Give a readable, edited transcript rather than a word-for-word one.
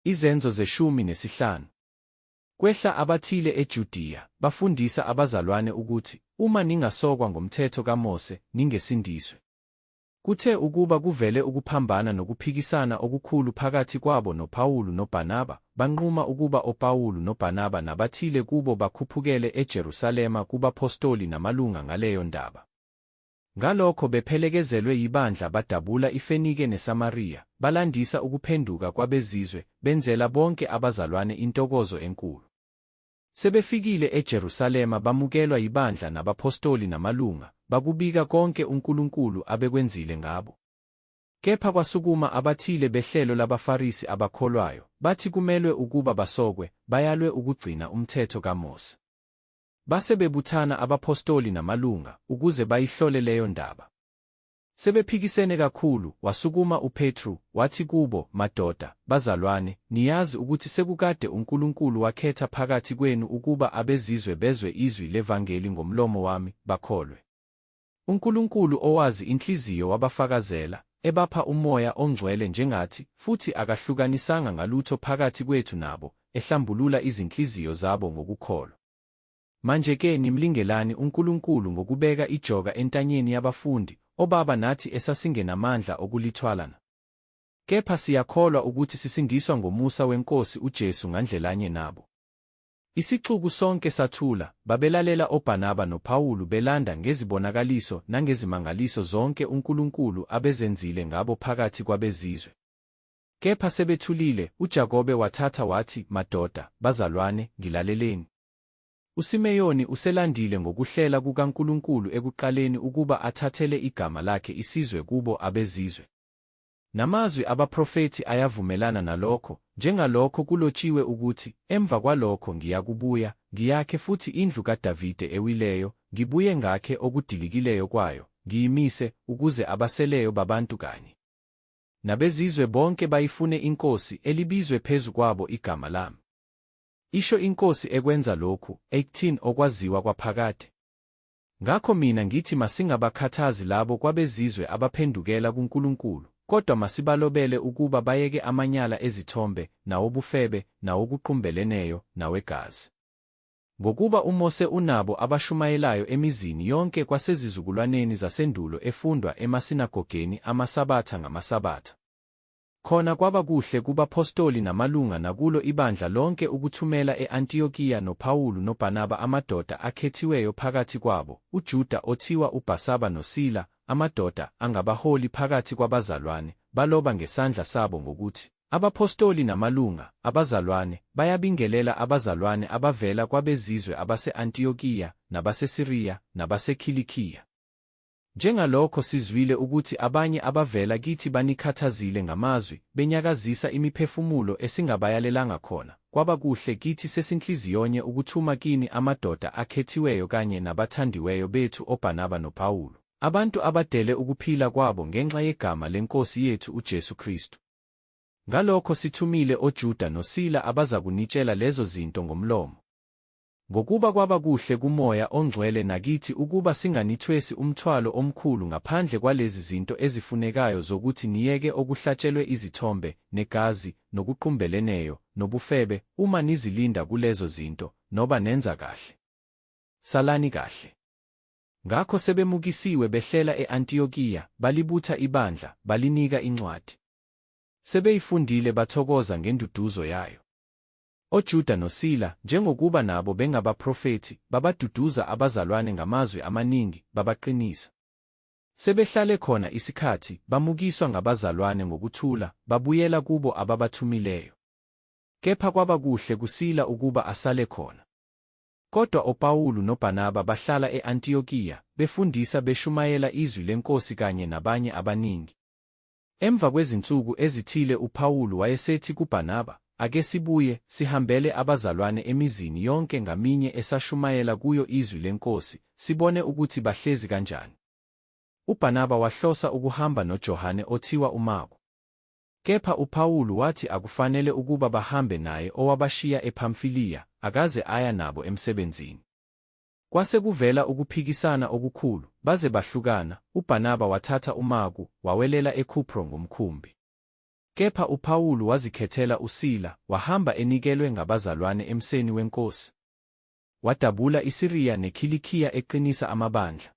Izenzo zeshumi nesihlanu. Kwehla abathile eJudiya, bafundisa abazalwane ukuthi, uma ningasokwa ngomthetho kaMose, ningesindiswe. Kuthe ukuba kuvele ukuphambana nokuphikisana okukhulu phakathi kwabo noPawulu noBhanaba, banquma ukuba oPawulu noBhanaba nabathile kubo bakhuphukele eJerusalema kubapostoli namalunga ngaleyo ndaba. Ngalokho bephelekezelwe yibandla badabula iFenike neSamariya, balandisa ukuphenduka kwabezizwe, benzela bonke abazalwane intokozo enkulu. Sebefikile eJerusalema bamukelwa yibandla nabapostoli namalunga, bakubika konke uNkulunkulu abekwenzile ngabo. Kepha kwasukuma abathile behlelo labaFarisi abakholwayo, bathi kumelwe ukuba basokwe, bayalwe ukugcina umthetho kaMose. Base bebuthana abapostoli namalunga, ukuze bayihlole leyo ndaba. Sebephikisene kakhulu, wasukuma uPetru, wathi kubo, madoda, bazalwane, niyazi ukuthi sekukade uNkulunkulu wakhetha phakathi kwenu ukuba abezizwe bezwe izwi levangeli ngomlomo wami, bakholwe. uNkulunkulu owazi inhliziyo wabafakazela, ebapha uMoya oNgcwele njengathi, futhi akahlukanisanga ngalutho phakathi kwethu nabo, ehlambulula izinhliziyo zabo ngokukholwa. Manje-ke nimlingelani uNkulunkulu ngokubeka ijoka entanyeni yabafundi, obaba nathi esasingenamandla okulithwalana. Kepha siyakholwa ukuthi sisindiswa ngomusa weNkosi uJesu ngandlelanye nabo. Isixuku sonke sathula, babelalela oBhanaba noPawulu belanda ngezibonakaliso nangezimangaliso zonke uNkulunkulu abezenzile ngabo phakathi kwabezizwe. Kepha sebethulile, uJakobe wathatha wathi, madoda, bazalwane, ngilaleleni. uSimeyoni uselandile ngokuhlela kukaNkulunkulu ekuqaleni ukuba athathele igama lakhe isizwe kubo abezizwe. Namazwi abaprofethi ayavumelana nalokho, njengalokho kulotshiwe ukuthi, emva kwalokho ngiyakubuya, ngiyakhe futhi indlu kaDavide ewileyo, ngibuye ngakhe okudilikileyo kwayo, ngiyimise, ukuze abaseleyo babantu kanye nabezizwe bonke bayifune inkosi elibizwe phezu kwabo igama lami. Isho inkosi ekwenza lokhu, 18 okwaziwa kwaphakade. Ngakho mina ngithi masingabakhathazi labo kwabezizwe abaphendukela kuNkulunkulu, kodwa masibalobele ukuba bayeke amanyala ezithombe, nawobufebe, nawokuqumbeleneyo, nawegazi. Ngokuba uMose unabo abashumayelayo emizini yonke kwasezizukulwaneni zasendulo efundwa emasinagogeni amasabatha ngamasabatha. Khona kwaba kuhle kubapostoli namalunga nakulo ibandla lonke ukuthumela e-Antiyokiya noPawulu noBhanaba amadoda akhethiweyo phakathi kwabo, uJuda othiwa uBhasaba noSila, amadoda angabaholi phakathi kwabazalwane, baloba ngesandla sabo ngokuthi, abapostoli namalunga, abazalwane, bayabingelela abazalwane abavela kwabezizwe abase-Antiyokiya, nabaseSiriya, nabaseKhilikiya. Njengalokho sizwile ukuthi abanye abavela kithi banikhathazile ngamazwi, benyakazisa imiphefumulo esingabayalelanga khona, kwaba kuhle kithi sesinhliziyonye ukuthuma kini amadoda akhethiweyo kanye nabathandiweyo bethu oBhanaba noPawulu, abantu abadele ukuphila kwabo ngenxa yegama leNkosi yethu uJesu Kristu. Ngalokho sithumile oJuda noSila abazakunitshela lezo zinto ngomlomo. Ngokuba kwaba kuhle kuMoya oNgcwele nakithi ukuba singanithwesi umthwalo omkhulu ngaphandle kwalezi zinto ezifunekayo zokuthi niyeke okuhlatshelwe izithombe, negazi, nokuqumbeleneyo, nobufebe, uma nizilinda kulezo zinto, noba nenza kahle. Salani kahle. Ngakho sebemukisiwe behlela e-Antiyokiya, balibutha ibandla, balinika incwadi. Sebeyifundile bathokoza ngenduduzo yayo. OJuda noSila, njengokuba nabo bengabaprofethi, babaduduza abazalwane ngamazwi amaningi, babaqinisa. Sebehlale khona isikhathi, bamukiswa ngabazalwane ngokuthula, babuyela kubo ababathumileyo. Kepha kwaba kuhle kuSila ukuba asale khona. Kodwa oPawulu noBhanaba bahlala e-Antiyokiya, befundisa beshumayela izwi leNkosi kanye nabanye abaningi. Emva kwezinsuku ezithile uPawulu wayesethi kuBhanaba, ake sibuye, sihambele abazalwane emizini yonke ngaminye esashumayela kuyo izwi leNkosi, sibone ukuthi bahlezi kanjani. UBhanaba wahlosa ukuhamba noJohane othiwa uMarku. Kepha uPawulu wathi akufanele ukuba bahambe naye owabashiya ePhamfiliya, akaze aya nabo emsebenzini. Kwase kuvela ukuphikisana okukhulu, baze bahlukana, uBhanaba wathatha uMarku, wawelela eKhupro ngomkhumbi. Kepha uPawulu wazikhethela uSila, wahamba enikelwe ngabazalwane emseni wenkosi. Wadabula iSiriya neKilikiya eqinisa amabandla.